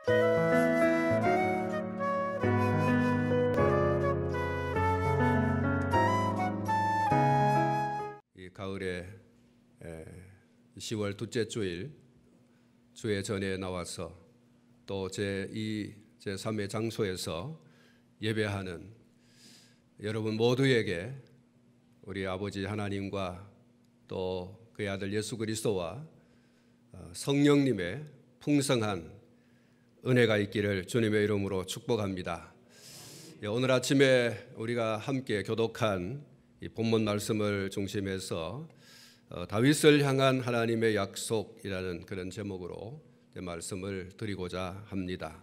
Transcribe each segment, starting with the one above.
이 가을에 10월 둘째 주일 주의 전에 나와서 또 제2, 제3의 장소에서 예배하는 여러분 모두에게 우리 아버지 하나님과 또 그의 아들 예수 그리스도와 성령님의 풍성한 은혜가 있기를 주님의 이름으로 축복합니다. 오늘 아침에 우리가 함께 교독한 이 본문 말씀을 중심해서 다윗을 향한 하나님의 약속이라는 그런 제목으로 말씀을 드리고자 합니다.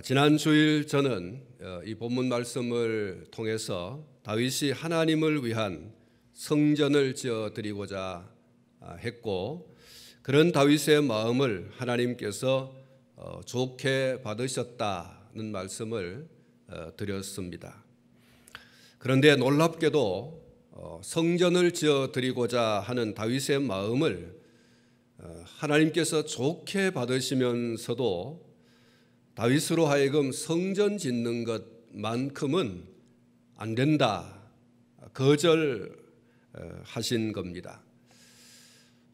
지난 주일 저는 이 본문 말씀을 통해서 다윗이 하나님을 위한 성전을 지어 드리고자 했고, 그런 다윗의 마음을 하나님께서 좋게 받으셨다는 말씀을 드렸습니다. 그런데 놀랍게도 성전을 지어 드리고자 하는 다윗의 마음을 하나님께서 좋게 받으시면서도 다윗으로 하여금 성전 짓는 것만큼은 안 된다, 거절하신 겁니다.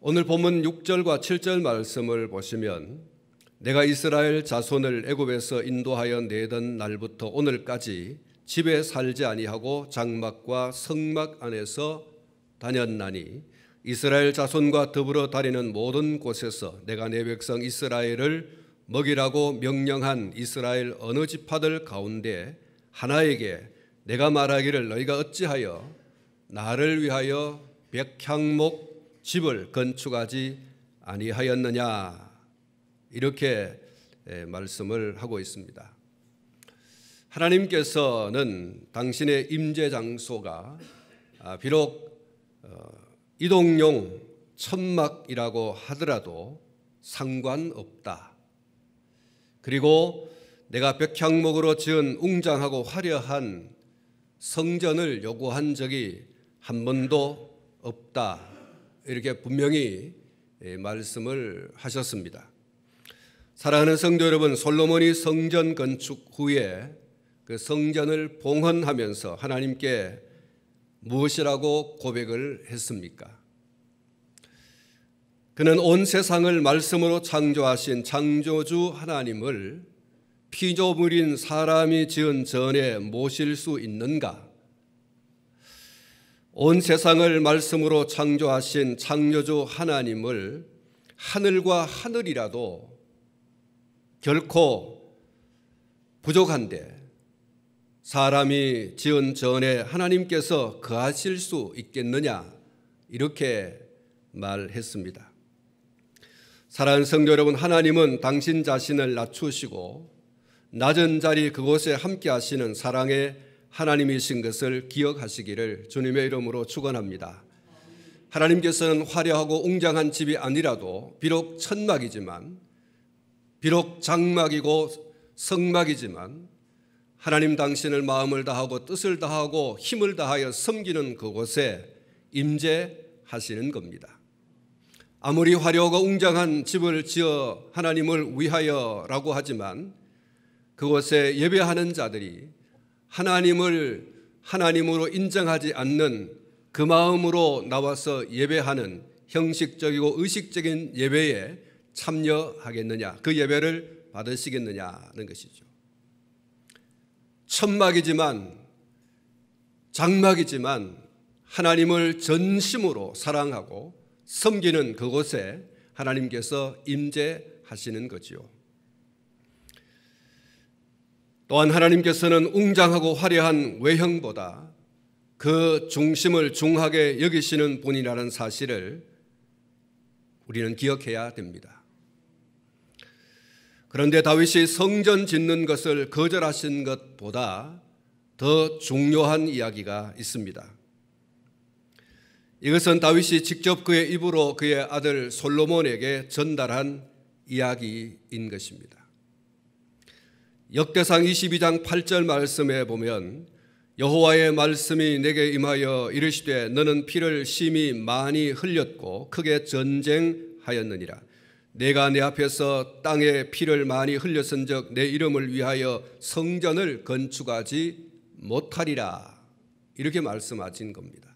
오늘 본문 6절과 7절 말씀을 보시면, 내가 이스라엘 자손을 애굽에서 인도하여 내던 날부터 오늘까지 집에 살지 아니하고 장막과 성막 안에서 다녔나니 이스라엘 자손과 더불어 다니는 모든 곳에서 내가 내 백성 이스라엘을 먹이라고 명령한 이스라엘 어느 지파들 가운데 하나에게 내가 말하기를 너희가 어찌하여 나를 위하여 백향목 집을 건축하지 아니하였느냐, 이렇게 말씀을 하고 있습니다. 하나님께서는 당신의 임재 장소가 비록 이동용 천막이라고 하더라도 상관없다. 그리고 내가 백향목으로 지은 웅장하고 화려한 성전을 요구한 적이 한 번도 없다, 이렇게 분명히 말씀을 하셨습니다. 사랑하는 성도 여러분, 솔로몬이 성전 건축 후에 그 성전을 봉헌하면서 하나님께 무엇이라고 고백을 했습니까? 그는 온 세상을 말씀으로 창조하신 창조주 하나님을 피조물인 사람이 지은 전에 모실 수 있는가? 온 세상을 말씀으로 창조하신 창조주 하나님을 하늘과 하늘이라도 결코 부족한데 사람이 지은 전에 하나님께서 거하실 수 있겠느냐, 이렇게 말했습니다. 사랑하는 성도 여러분, 하나님은 당신 자신을 낮추시고 낮은 자리 그곳에 함께 하시는 사랑의 하나님이신 것을 기억하시기를 주님의 이름으로 축원합니다. 하나님께서는 화려하고 웅장한 집이 아니라도 비록 천막이지만, 비록 장막이고 성막이지만 하나님 당신을 마음을 다하고 뜻을 다하고 힘을 다하여 섬기는 그곳에 임재하시는 겁니다. 아무리 화려하고 웅장한 집을 지어 하나님을 위하여라고 하지만 그곳에 예배하는 자들이 하나님을 하나님으로 인정하지 않는 그 마음으로 나와서 예배하는 형식적이고 의식적인 예배에 참여하겠느냐, 그 예배를 받으시겠느냐는 것이죠. 천막이지만 장막이지만 하나님을 전심으로 사랑하고 섬기는 그곳에 하나님께서 임재하시는 거지요. 또한 하나님께서는 웅장하고 화려한 외형보다 그 중심을 중하게 여기시는 분이라는 사실을 우리는 기억해야 됩니다. 그런데 다윗이 성전 짓는 것을 거절하신 것보다 더 중요한 이야기가 있습니다. 이것은 다윗이 직접 그의 입으로 그의 아들 솔로몬에게 전달한 이야기인 것입니다. 역대상 22장 8절 말씀에 보면 여호와의 말씀이 내게 임하여 이르시되 너는 피를 심히 많이 흘렸고 크게 전쟁하였느니라. 내가 내 앞에서 땅에 피를 많이 흘렸은즉 내 이름을 위하여 성전을 건축하지 못하리라. 이렇게 말씀하신 겁니다.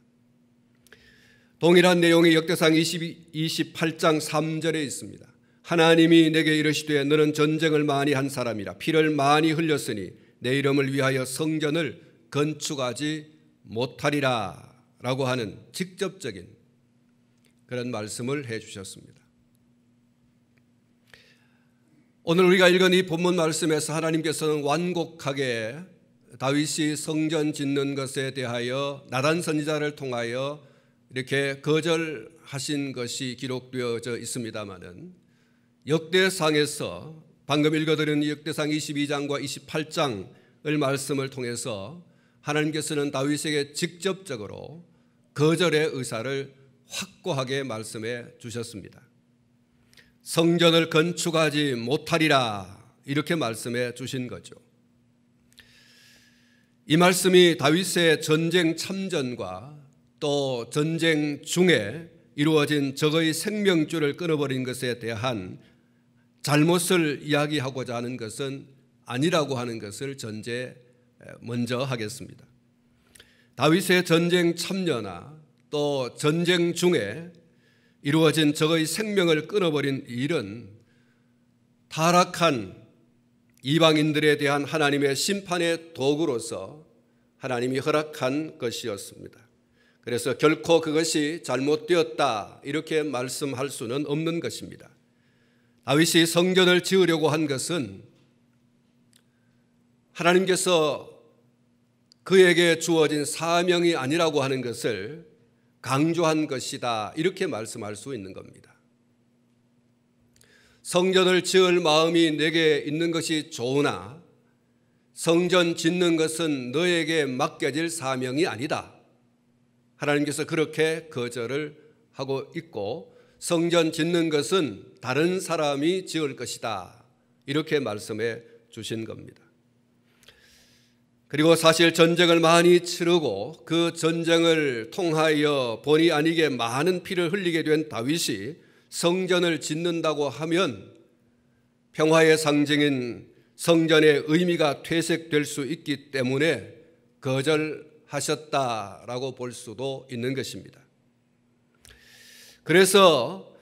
동일한 내용이 역대상 28장 3절에 있습니다. 하나님이 내게 이르시되 너는 전쟁을 많이 한 사람이라 피를 많이 흘렸으니 내 이름을 위하여 성전을 건축하지 못하리라 라고 하는 직접적인 그런 말씀을 해 주셨습니다. 오늘 우리가 읽은 이 본문 말씀에서 하나님께서는 완곡하게 다윗이 성전 짓는 것에 대하여 나단 선지자를 통하여 이렇게 거절하신 것이 기록되어져 있습니다마는 역대상에서 방금 읽어드린 역대상 22장과 28장을 말씀을 통해서 하나님께서는 다윗에게 직접적으로 거절의 의사를 확고하게 말씀해 주셨습니다. 성전을 건축하지 못하리라 이렇게 말씀해 주신 거죠. 이 말씀이 다윗의 전쟁 참전과 또 전쟁 중에 이루어진 적의 생명줄을 끊어버린 것에 대한 잘못을 이야기하고자 하는 것은 아니라고 하는 것을 먼저 하겠습니다. 다윗의 전쟁 참여나 또 전쟁 중에 이루어진 적의 생명을 끊어버린 일은 타락한 이방인들에 대한 하나님의 심판의 도구로서 하나님이 허락한 것이었습니다. 그래서 결코 그것이 잘못되었다 이렇게 말씀할 수는 없는 것입니다. 다윗이 성전을 지으려고 한 것은 하나님께서 그에게 주어진 사명이 아니라고 하는 것을 강조한 것이다 이렇게 말씀할 수 있는 겁니다. 성전을 지을 마음이 내게 있는 것이 좋으나 성전 짓는 것은 너에게 맡겨질 사명이 아니다. 하나님께서 그렇게 거절을 하고 있고 성전 짓는 것은 다른 사람이 지을 것이다 이렇게 말씀해 주신 겁니다. 그리고 사실 전쟁을 많이 치르고 그 전쟁을 통하여 본의 아니게 많은 피를 흘리게 된 다윗이 성전을 짓는다고 하면 평화의 상징인 성전의 의미가 퇴색될 수 있기 때문에 거절하셨다라고 볼 수도 있는 것입니다. 그래서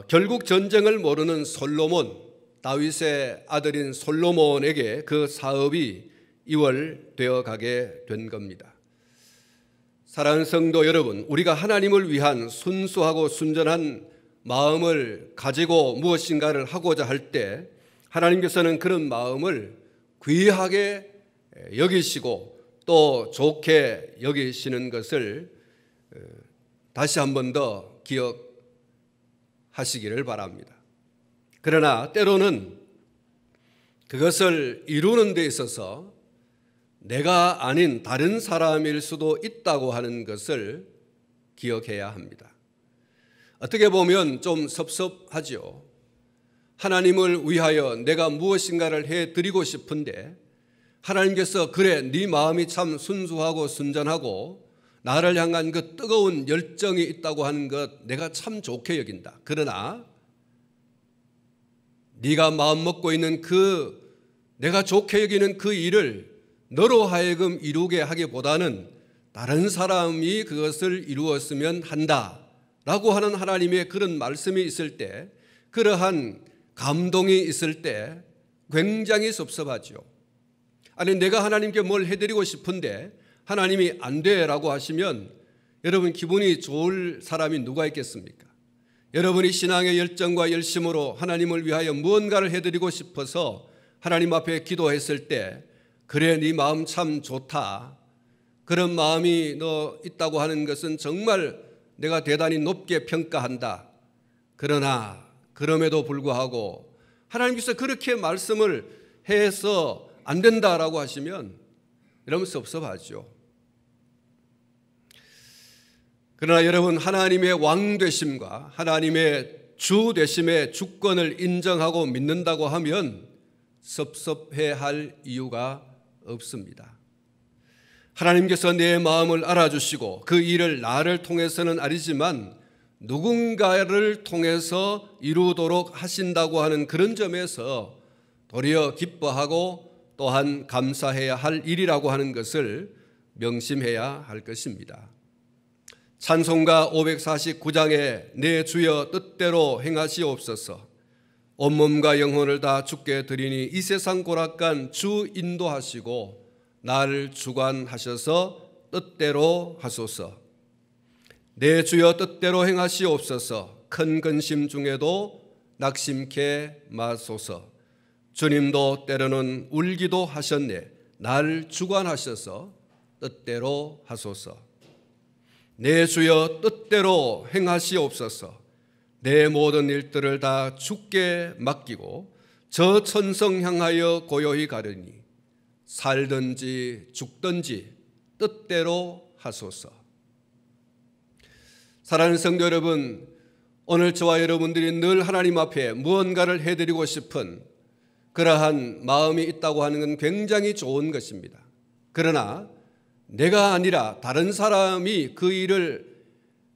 결국 전쟁을 모르는 솔로몬, 다윗의 아들인 솔로몬에게 그 사업이 이월되어 가게 된 겁니다. 사랑하는 성도 여러분, 우리가 하나님을 위한 순수하고 순전한 마음을 가지고 무엇인가를 하고자 할 때 하나님께서는 그런 마음을 귀하게 여기시고 또 좋게 여기시는 것을 다시 한 번 더 기억하시기를 바랍니다. 그러나 때로는 그것을 이루는 데 있어서 내가 아닌 다른 사람일 수도 있다고 하는 것을 기억해야 합니다. 어떻게 보면 좀 섭섭하죠. 하나님을 위하여 내가 무엇인가를 해드리고 싶은데 하나님께서 그래 네 마음이 참 순수하고 순전하고 나를 향한 그 뜨거운 열정이 있다고 하는 것 내가 참 좋게 여긴다. 그러나 네가 마음 먹고 있는 내가 좋게 여기는 그 일을 너로 하여금 이루게 하기보다는 다른 사람이 그것을 이루었으면 한다라고 하는 하나님의 그런 말씀이 있을 때, 그러한 감동이 있을 때 굉장히 섭섭하죠. 아니 내가 하나님께 뭘 해드리고 싶은데 하나님이 안 돼라고 하시면 여러분 기분이 좋을 사람이 누가 있겠습니까? 여러분이 신앙의 열정과 열심으로 하나님을 위하여 무언가를 해드리고 싶어서 하나님 앞에 기도했을 때 그래 네 마음 참 좋다, 그런 마음이 너 있다고 하는 것은 정말 내가 대단히 높게 평가한다. 그러나 그럼에도 불구하고 하나님께서 그렇게 말씀을 해서 안 된다라고 하시면 여러분 섭섭하죠. 그러나 여러분 하나님의 왕 되심과 하나님의 주 되심의 주권을 인정하고 믿는다고 하면 섭섭해할 이유가 없습니다. 하나님께서 내 마음을 알아주시고 그 일을 나를 통해서는 아니지만 누군가를 통해서 이루도록 하신다고 하는 그런 점에서 도리어 기뻐하고 또한 감사해야 할 일이라고 하는 것을 명심해야 할 것입니다. 찬송가 549장에 내 주여 뜻대로 행하시옵소서, 온몸과 영혼을 다 주께 드리니 이 세상 고락간 주 인도하시고 나를 주관하셔서 뜻대로 하소서. 내 주여 뜻대로 행하시옵소서, 큰 근심 중에도 낙심케 마소서. 주님도 때로는 울기도 하셨네, 날 주관하셔서 뜻대로 하소서. 내 주여 뜻대로 행하시옵소서, 내 모든 일들을 다 주께 맡기고 저 천성 향하여 고요히 가려니 살든지 죽든지 뜻대로 하소서. 사랑하는 성도 여러분, 오늘 저와 여러분들이 늘 하나님 앞에 무언가를 해드리고 싶은 그러한 마음이 있다고 하는 건 굉장히 좋은 것입니다. 그러나 내가 아니라 다른 사람이 그 일을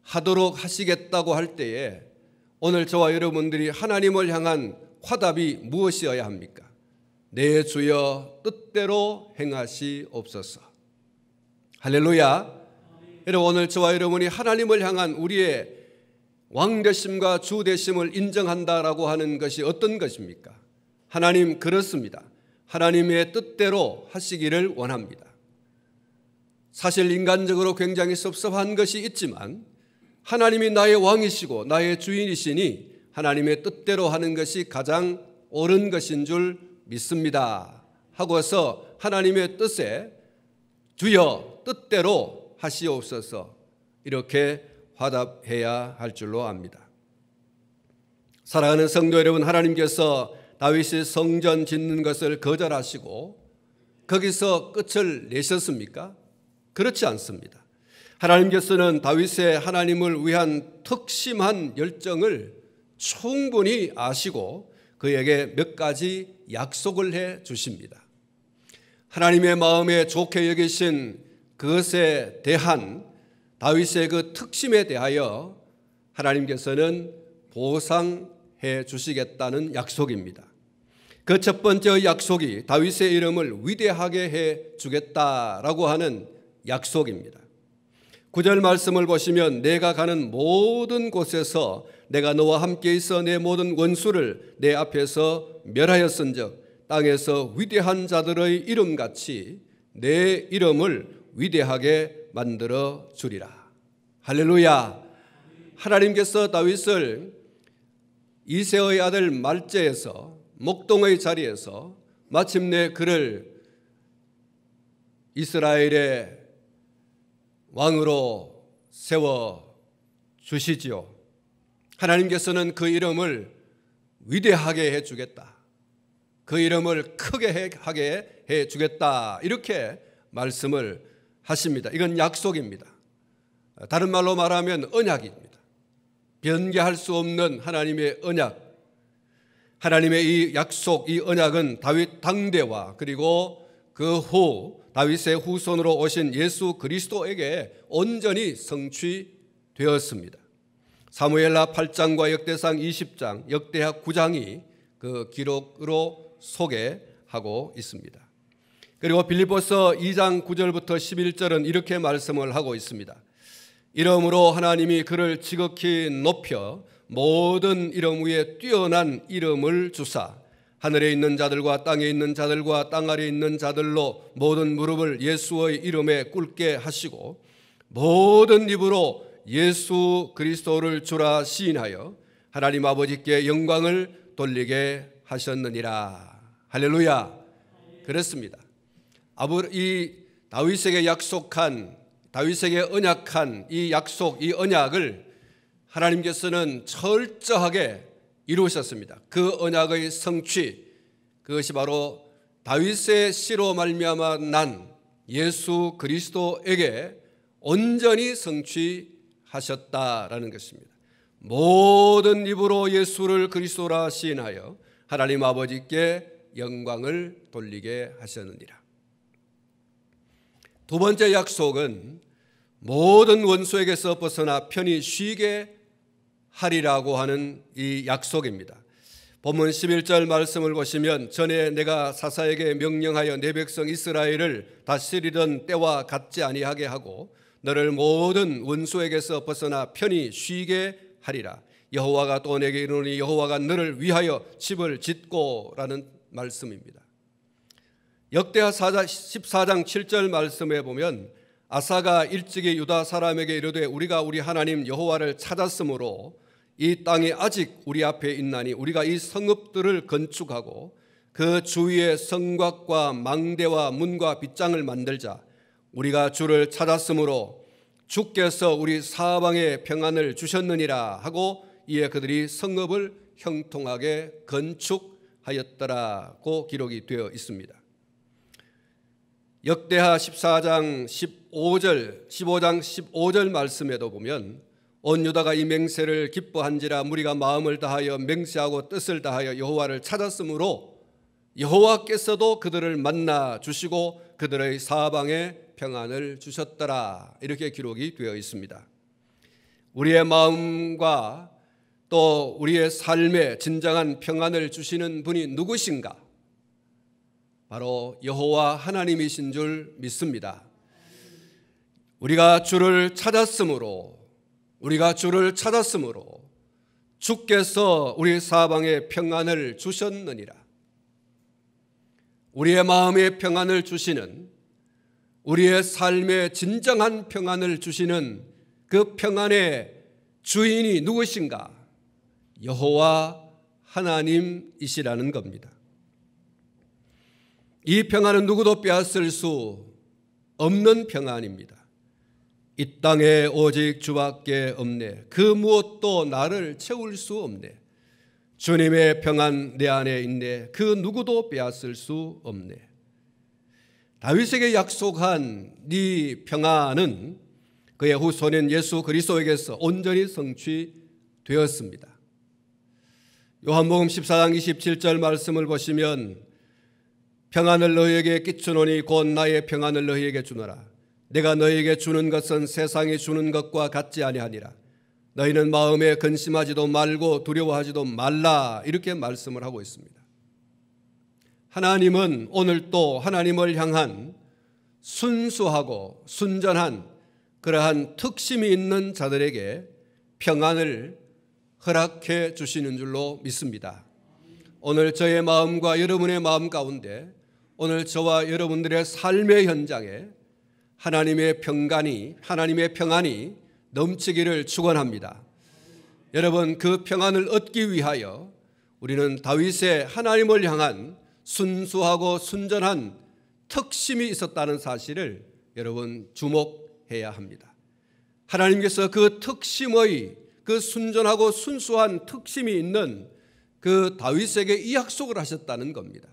하도록 하시겠다고 할 때에 오늘 저와 여러분들이 하나님을 향한 화답이 무엇이어야 합니까? 내 주여 뜻대로 행하시옵소서. 할렐루야. 여러분, 오늘 저와 여러분이 하나님을 향한 우리의 왕되심과 주되심을 인정한다라고 하는 것이 어떤 것입니까? 하나님, 그렇습니다. 하나님의 뜻대로 하시기를 원합니다. 사실 인간적으로 굉장히 섭섭한 것이 있지만 하나님이 나의 왕이시고 나의 주인이시니 하나님의 뜻대로 하는 것이 가장 옳은 것인 줄 믿습니다 하고서 하나님의 뜻에 주여 뜻대로 하시옵소서 이렇게 화답해야 할 줄로 압니다. 사랑하는 성도 여러분, 하나님께서 다윗이 성전 짓는 것을 거절하시고 거기서 끝을 내셨습니까? 그렇지 않습니다. 하나님께서는 다윗의 하나님을 위한 특심한 열정을 충분히 아시고 그에게 몇 가지 약속을 해 주십니다. 하나님의 마음에 좋게 여기신 그것에 대한 다윗의 그 특심에 대하여 하나님께서는 보상해 주시겠다는 약속입니다. 그 첫 번째 약속이 다윗의 이름을 위대하게 해 주겠다라고 하는 약속입니다. 9절 말씀을 보시면 내가 가는 모든 곳에서 내가 너와 함께 있어 내 모든 원수를 내 앞에서 멸하였은즉 땅에서 위대한 자들의 이름같이 내 이름을 위대하게 만들어 주리라. 할렐루야. 하나님께서 다윗을 이새의 아들 말제에서 목동의 자리에서 마침내 그를 이스라엘의 왕으로 세워 주시지요. 하나님께서는 그 이름을 위대하게 해 주겠다, 그 이름을 크게 하게 해 주겠다 이렇게 말씀을 하십니다. 이건 약속입니다. 다른 말로 말하면 언약입니다. 변개할 수 없는 하나님의 언약. 하나님의 이 약속, 이 언약은 다윗 당대와 그리고 그 후 다윗의 후손으로 오신 예수 그리스도에게 온전히 성취되었습니다. 사무엘하 8장과 역대상 20장, 역대하 9장이 그 기록으로 소개하고 있습니다. 그리고 빌립보서 2장 9절부터 11절은 이렇게 말씀을 하고 있습니다. 이름으로 하나님이 그를 지극히 높여 모든 이름 위에 뛰어난 이름을 주사 하늘에 있는 자들과 땅에 있는 자들과 땅 아래에 있는 자들로 모든 무릎을 예수의 이름에 꿇게 하시고 모든 입으로 예수 그리스도를 주라 시인하여 하나님 아버지께 영광을 돌리게 하셨느니라. 할렐루야. 그렇습니다. 이 다윗에게 약속한, 다윗에게 언약한 이 약속, 이 언약을 하나님께서는 철저하게 이루셨습니다. 그 언약의 성취, 그것이 바로 다윗의 씨로 말미암아 난 예수 그리스도에게 온전히 성취하셨다라는 것입니다. 모든 입으로 예수를 그리스도라 시인하여 하나님 아버지께 영광을 돌리게 하셨느니라. 두 번째 약속은 모든 원수에게서 벗어나 편히 쉬게 하리라고 하는 이 약속입니다. 본문 11절 말씀을 보시면 전에 내가 사사에게 명령하여 내 백성 이스라엘을 다스리던 때와 같지 아니하게 하고 너를 모든 원수에게서 벗어나 편히 쉬게 하리라. 여호와가 또 내게 이르노니 여호와가 너를 위하여 집을 짓고라는 말씀입니다. 역대하 14장 7절 말씀에 보면 아사가 일찍이 유다 사람에게 이르되 우리가 우리 하나님 여호와를 찾았으므로 이 땅이 아직 우리 앞에 있나니 우리가 이 성읍들을 건축하고 그 주위에 성곽과 망대와 문과 빗장을 만들자. 우리가 주를 찾았으므로 주께서 우리 사방에 평안을 주셨느니라 하고 이에 그들이 성읍을 형통하게 건축하였더라고 기록이 되어 있습니다. 역대하 15장 15절 말씀에도 보면 온 유다가 이 맹세를 기뻐한지라 무리가 마음을 다하여 맹세하고 뜻을 다하여 여호와를 찾았으므로 여호와께서도 그들을 만나 주시고 그들의 사방에 평안을 주셨더라. 이렇게 기록이 되어 있습니다. 우리의 마음과 또 우리의 삶에 진정한 평안을 주시는 분이 누구신가? 바로 여호와 하나님이신 줄 믿습니다. 우리가 주를 찾았으므로 주께서 우리 사방에 평안을 주셨느니라. 우리의 마음에 평안을 주시는, 우리의 삶에 진정한 평안을 주시는 그 평안의 주인이 누구신가? 여호와 하나님이시라는 겁니다. 이 평안은 누구도 빼앗을 수 없는 평안입니다. 이 땅에 오직 주밖에 없네. 그 무엇도 나를 채울 수 없네. 주님의 평안 내 안에 있네. 그 누구도 빼앗을 수 없네. 다윗에게 약속한 이 평안은 그의 후손인 예수 그리스도에게서 온전히 성취되었습니다. 요한복음 14장 27절 말씀을 보시면 평안을 너희에게 끼치노니 곧 나의 평안을 너희에게 주노라. 내가 너희에게 주는 것은 세상이 주는 것과 같지 아니하니라. 너희는 마음에 근심하지도 말고 두려워하지도 말라. 이렇게 말씀을 하고 있습니다. 하나님은 오늘 또 하나님을 향한 순수하고 순전한 그러한 특심이 있는 자들에게 평안을 허락해 주시는 줄로 믿습니다. 오늘 저의 마음과 여러분의 마음 가운데 오늘 저와 여러분들의 삶의 현장에 하나님의 평안이 넘치기를 축원합니다. 여러분, 그 평안을 얻기 위하여 우리는 다윗의 하나님을 향한 순수하고 순전한 특심이 있었다는 사실을 여러분 주목해야 합니다. 하나님께서 그 특심의 그 순전하고 순수한 특심이 있는 그 다윗에게 이 약속을 하셨다는 겁니다.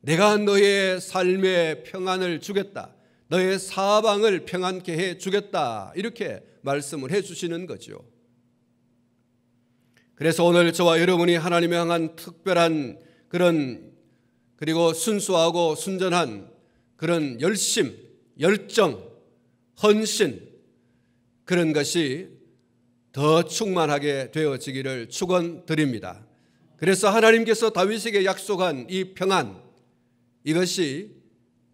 내가 너의 삶에 평안을 주겠다. 너의 사방을 평안케 해 주겠다. 이렇게 말씀을 해 주시는 거죠. 그래서 오늘 저와 여러분이 하나님을 향한 특별한 그리고 순수하고 순전한 그런 열심, 열정, 헌신 그런 것이 더 충만하게 되어지기를 축원드립니다. 그래서 하나님께서 다윗에게 약속한 이 평안, 이것이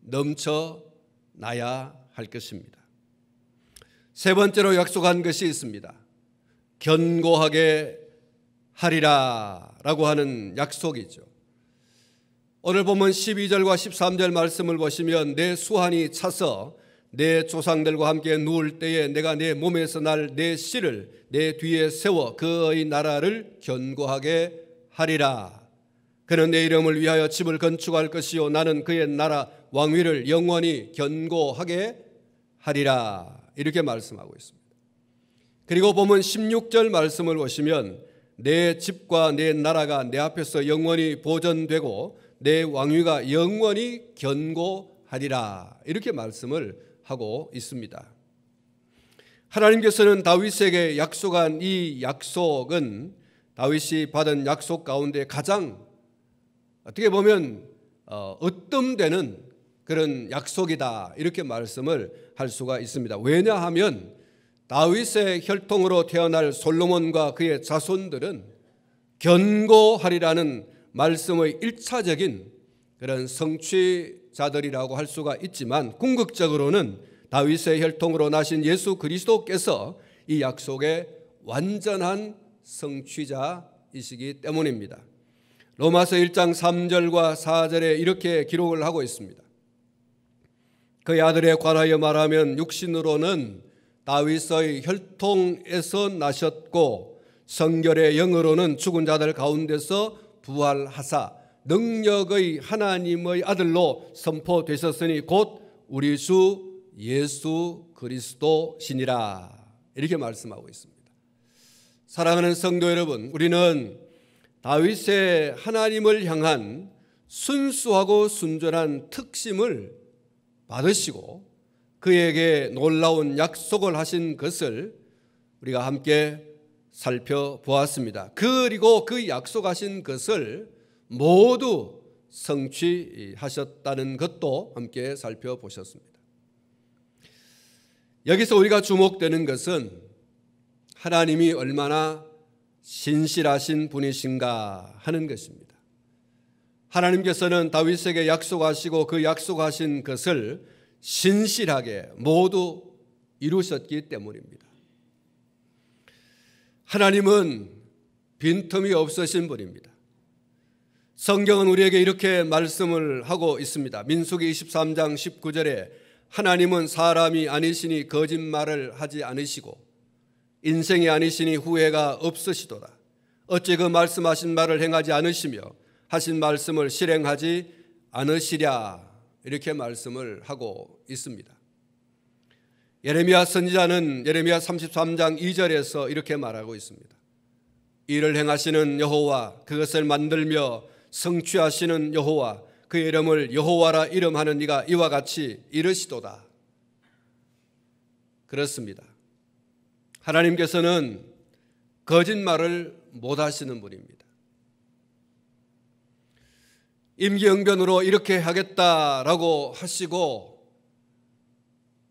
넘쳐나야 할 것입니다. 세 번째로 약속한 것이 있습니다. 견고하게 하리라 라고 하는 약속이죠. 오늘 보면 12절과 13절 말씀을 보시면 내 수한이 차서 내 조상들과 함께 누울 때에 내가 내 몸에서 날 내 씨를 내 뒤에 세워 그의 나라를 견고하게 하리라. 그는 내 이름을 위하여 집을 건축할 것이요 나는 그의 나라 왕위를 영원히 견고하게 하리라. 이렇게 말씀하고 있습니다. 그리고 보면 16절 말씀을 보시면 내 집과 내 나라가 내 앞에서 영원히 보존되고 내 왕위가 영원히 견고하리라. 이렇게 말씀을 하고 있습니다. 하나님께서는 다윗에게 약속한 이 약속은 다윗이 받은 약속 가운데 가장 어떻게 보면 으뜸되는 그런 약속이다. 이렇게 말씀을 할 수가 있습니다. 왜냐하면 다윗의 혈통으로 태어날 솔로몬과 그의 자손들은 견고하리라는 말씀의 1차적인 그런 성취자들이라고 할 수가 있지만, 궁극적으로는 다윗의 혈통으로 나신 예수 그리스도께서 이 약속의 완전한 성취자이시기 때문입니다. 로마서 1장 3절과 4절에 이렇게 기록을 하고 있습니다. 그의 아들에 관하여 말하면 육신으로는 다윗의 혈통에서 나셨고 성결의 영으로는 죽은 자들 가운데서 부활하사 능력의 하나님의 아들로 선포되셨으니 곧 우리 주 예수 그리스도시니라. 이렇게 말씀하고 있습니다. 사랑하는 성도 여러분, 우리는 다윗의 하나님을 향한 순수하고 순전한 특심을 받으시고 그에게 놀라운 약속을 하신 것을 우리가 함께 살펴보았습니다. 그리고 그 약속하신 것을 모두 성취하셨다는 것도 함께 살펴보셨습니다. 여기서 우리가 주목되는 것은 하나님이 얼마나 신실하신 분이신가 하는 것입니다. 하나님께서는 다윗에게 약속하시고 그 약속하신 것을 신실하게 모두 이루셨기 때문입니다. 하나님은 빈틈이 없으신 분입니다. 성경은 우리에게 이렇게 말씀을 하고 있습니다. 민수기 23장 19절에 하나님은 사람이 아니시니 거짓말을 하지 않으시고 인생이 아니시니 후회가 없으시도다. 어찌 그 말씀하신 말을 행하지 않으시며 하신 말씀을 실행하지 않으시랴. 이렇게 말씀을 하고 있습니다. 예레미야 선지자는 예레미야 33장 2절에서 이렇게 말하고 있습니다. 이를 행하시는 여호와, 그것을 만들며 성취하시는 여호와, 그 이름을 여호와라 이름하는 이가 이와 같이 이르시도다. 그렇습니다. 하나님께서는 거짓말을 못하시는 분입니다. 임기응변으로 이렇게 하겠다라고 하시고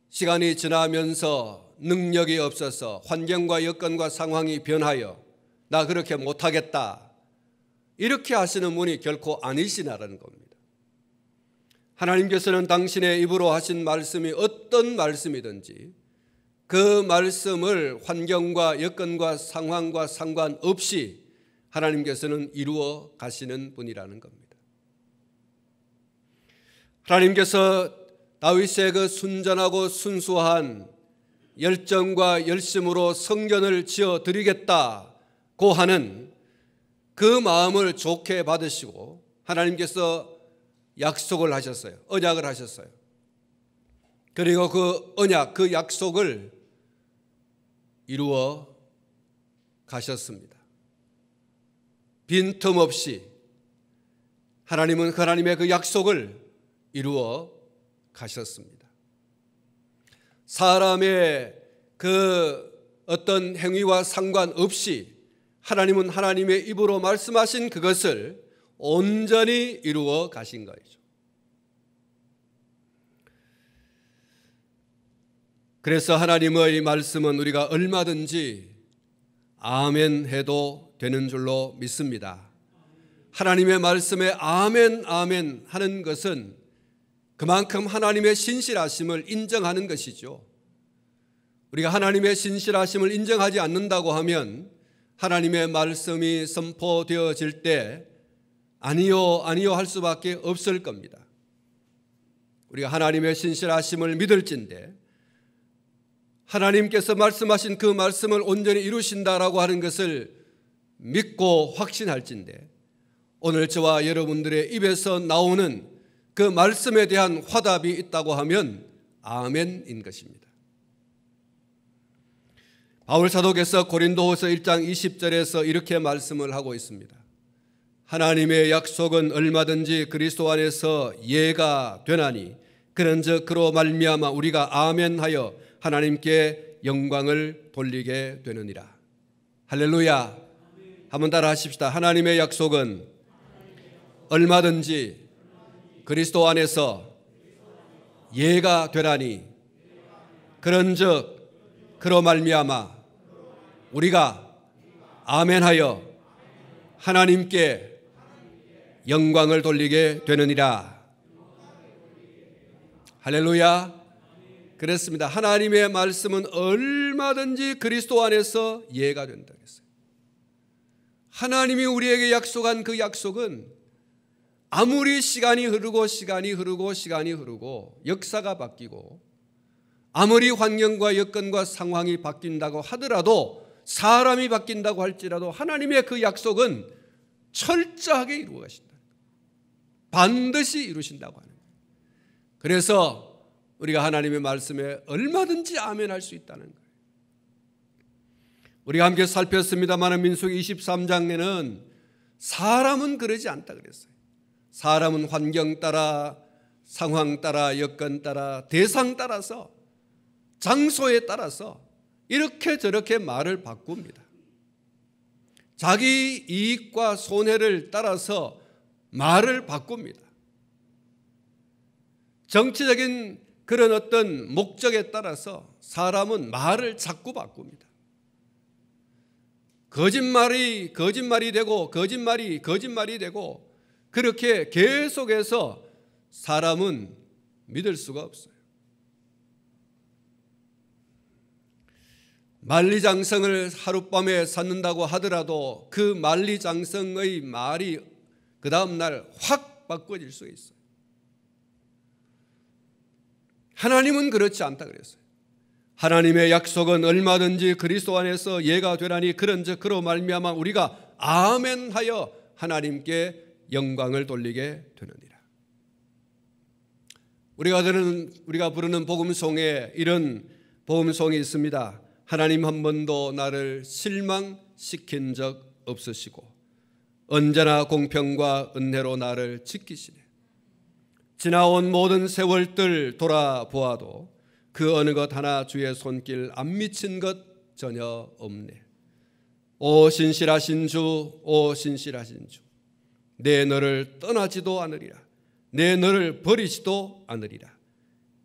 시간이 지나면서 능력이 없어서 환경과 여건과 상황이 변하여 나 그렇게 못하겠다 이렇게 하시는 분이 결코 아니시라는 겁니다. 하나님께서는 당신의 입으로 하신 말씀이 어떤 말씀이든지 그 말씀을 환경과 여건과 상황과 상관없이 하나님께서는 이루어 가시는 분이라는 겁니다. 하나님께서 다윗의 그 순전하고 순수한 열정과 열심으로 성전을 지어 드리겠다고 하는 그 마음을 좋게 받으시고 하나님께서 약속을 하셨어요. 언약을 하셨어요. 그리고 그 언약, 그 약속을 이루어 가셨습니다. 빈틈없이 하나님은 하나님의 그 약속을 이루어 가셨습니다. 사람의 그 어떤 행위와 상관없이 하나님은 하나님의 입으로 말씀하신 그것을 온전히 이루어 가신 거죠. 그래서 하나님의 말씀은 우리가 얼마든지 아멘 해도 되는 줄로 믿습니다. 하나님의 말씀에 아멘 아멘 하는 것은 그만큼 하나님의 신실하심을 인정하는 것이죠. 우리가 하나님의 신실하심을 인정하지 않는다고 하면 하나님의 말씀이 선포되어질 때 아니요 아니요 할 수밖에 없을 겁니다. 우리가 하나님의 신실하심을 믿을진데 하나님께서 말씀하신 그 말씀을 온전히 이루신다라고 하는 것을 믿고 확신할진데 오늘 저와 여러분들의 입에서 나오는 그 말씀에 대한 화답이 있다고 하면 아멘인 것입니다. 바울 사도께서 고린도후서 1장 20절에서 이렇게 말씀을 하고 있습니다. 하나님의 약속은 얼마든지 그리스도 안에서 예가 되나니 그런즉 그로 말미암아 우리가 아멘하여 하나님께 영광을 돌리게 되느니라. 할렐루야. 한번 따라 하십시다. 하나님의 약속은 얼마든지 그리스도 안에서 예가 되라니 그런즉 그로 말미암아 우리가 아멘하여 하나님께 영광을 돌리게 되느니라. 할렐루야. 그렇습니다. 하나님의 말씀은 얼마든지 그리스도 안에서 이해가 된다 했어요. 하나님이 우리에게 약속한 그 약속은 아무리 시간이 흐르고 역사가 바뀌고 아무리 환경과 여건과 상황이 바뀐다고 하더라도, 사람이 바뀐다고 할지라도 하나님의 그 약속은 철저하게 이루어 가신다. 반드시 이루신다고 하는 거예요. 그래서 우리가 하나님의 말씀에 얼마든지 아멘할 수 있다는 거예요. 우리가 함께 살폈습니다만 민수기 23장에는 사람은 그러지 않다 그랬어요. 사람은 환경 따라, 상황 따라, 여건 따라, 대상 따라서, 장소에 따라서 이렇게 저렇게 말을 바꿉니다. 자기 이익과 손해를 따라서 말을 바꿉니다. 정치적인 그런 어떤 목적에 따라서 사람은 말을 자꾸 바꿉니다. 거짓말이 되고 거짓말이 되고 그렇게 계속해서 사람은 믿을 수가 없어요. 만리장성을 하룻밤에 샀는다고 하더라도 그 만리장성의 말이 그 다음 날 확 바꿔질 수 있어요. 하나님은 그렇지 않다 그랬어요. 하나님의 약속은 얼마든지 그리스도 안에서 이해가 되라니 그런즉 그로 말미암아 우리가 아멘하여 하나님께 영광을 돌리게 되느니라. 우리가 부르는 복음송에 이런 복음송이 있습니다. 하나님 한 번도 나를 실망시킨 적 없으시고 언제나 공평과 은혜로 나를 지키시네. 지나온 모든 세월들 돌아보아도 그 어느 것 하나 주의 손길 안 미친 것 전혀 없네. 오 신실하신 주, 오 신실하신 주, 내 너를 떠나지도 않으리라. 내 너를 버리지도 않으리라.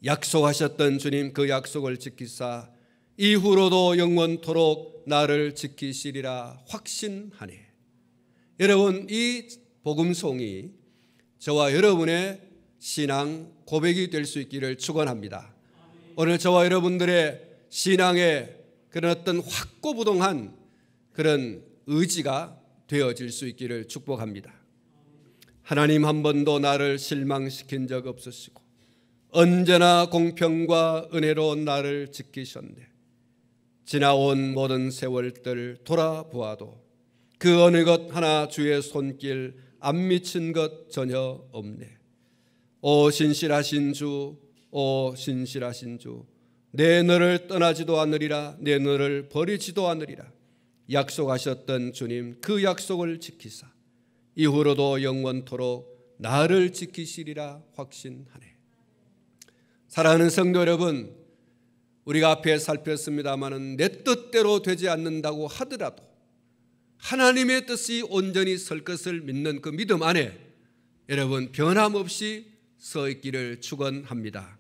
약속하셨던 주님 그 약속을 지키사 이후로도 영원토록 나를 지키시리라 확신하네. 여러분, 이 복음송이 저와 여러분의 신앙 고백이 될 수 있기를 축원합니다. 오늘 저와 여러분들의 신앙의 그런 어떤 확고부동한 그런 의지가 되어질 수 있기를 축복합니다. 하나님 한 번도 나를 실망시킨 적 없으시고 언제나 공평과 은혜로 나를 지키셨네. 지나온 모든 세월들 돌아보아도 그 어느 것 하나 주의 손길 안 미친 것 전혀 없네. 오 신실하신 주, 오 신실하신 주, 내 너를 떠나지도 않으리라. 내 너를 버리지도 않으리라. 약속하셨던 주님 그 약속을 지키사 이후로도 영원토록 나를 지키시리라 확신하네. 사랑하는 성도 여러분, 우리가 앞에 살폈습니다마는 내 뜻대로 되지 않는다고 하더라도 하나님의 뜻이 온전히 설 것을 믿는 그 믿음 안에 여러분 변함없이 서 있기를 축원합니다.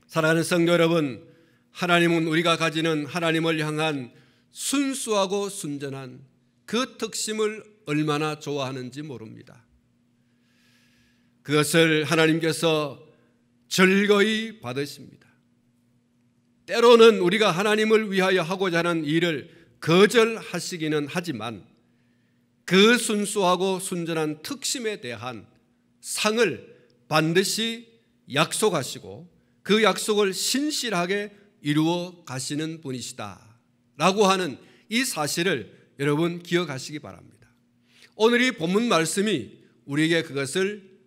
사랑하는 성도 여러분, 하나님은 우리가 가지는 하나님을 향한 순수하고 순전한 그 특심을 얼마나 좋아하는지 모릅니다. 그것을 하나님께서 즐거이 받으십니다. 때로는 우리가 하나님을 위하여 하고자 하는 일을 거절하시기는 하지만 그 순수하고 순전한 특심에 대한 상을 반드시 약속하시고 그 약속을 신실하게 이루어 가시는 분이시다 라고 하는 이 사실을 여러분 기억하시기 바랍니다. 오늘 이 본문 말씀이 우리에게 그것을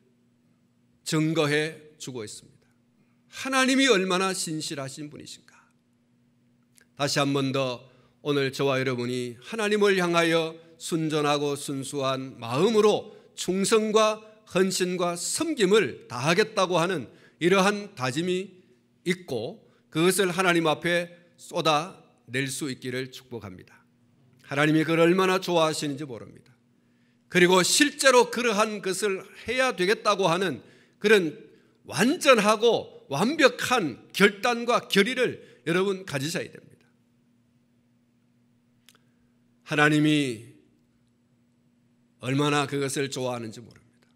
증거해 주고 있습니다. 하나님이 얼마나 신실하신 분이신가. 다시 한 번 더 오늘 저와 여러분이 하나님을 향하여 순전하고 순수한 마음으로 충성과 헌신과 섬김을 다하겠다고 하는 이러한 다짐이 있고 그것을 하나님 앞에 쏟아낼 수 있기를 축복합니다. 하나님이 그걸 얼마나 좋아하시는지 모릅니다. 그리고 실제로 그러한 것을 해야 되겠다고 하는 그런 완전하고 완벽한 결단과 결의를 여러분 가지셔야 됩니다. 하나님이 얼마나 그것을 좋아하는지 모릅니다.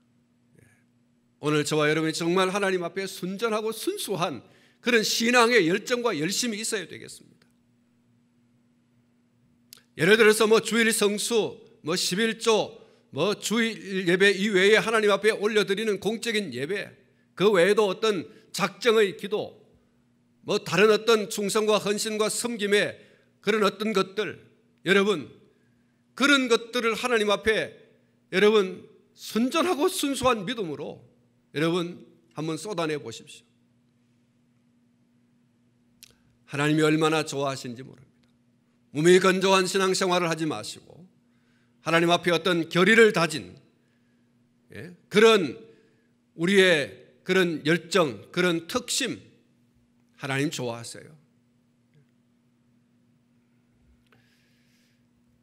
오늘 저와 여러분이 정말 하나님 앞에 순전하고 순수한 그런 신앙의 열정과 열심이 있어야 되겠습니다. 예를 들어서 주일 성수, 11조, 주일 예배 이외에 하나님 앞에 올려드리는 공적인 예배, 그 외에도 어떤 작정의 기도, 다른 어떤 충성과 헌신과 섬김의 그런 어떤 것들, 여러분 그런 것들을 하나님 앞에 여러분 순전하고 순수한 믿음으로 여러분 한번 쏟아내 보십시오. 하나님이 얼마나 좋아하시는지 모릅니다. 무미건조한 신앙생활을 하지 마시고 하나님 앞에 어떤 결의를 다진 그런 우리의 그런 열정, 그런 특심 하나님 좋아하세요.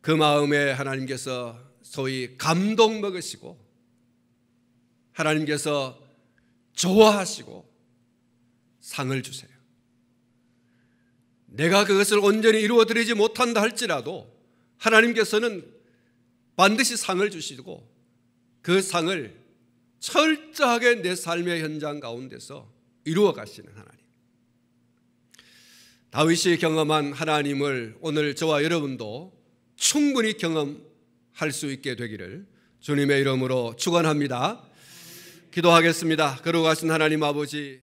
그 마음에 하나님께서 소위 감동 먹으시고 하나님께서 좋아하시고 상을 주세요. 내가 그것을 온전히 이루어드리지 못한다 할지라도 하나님께서는 반드시 상을 주시고 그 상을 철저하게 내 삶의 현장 가운데서 이루어 가시는 하나님. 다윗이 경험한 하나님을 오늘 저와 여러분도 충분히 경험할 수 있게 되기를 주님의 이름으로 축원합니다. 기도하겠습니다. 거룩하신 하나님 아버지,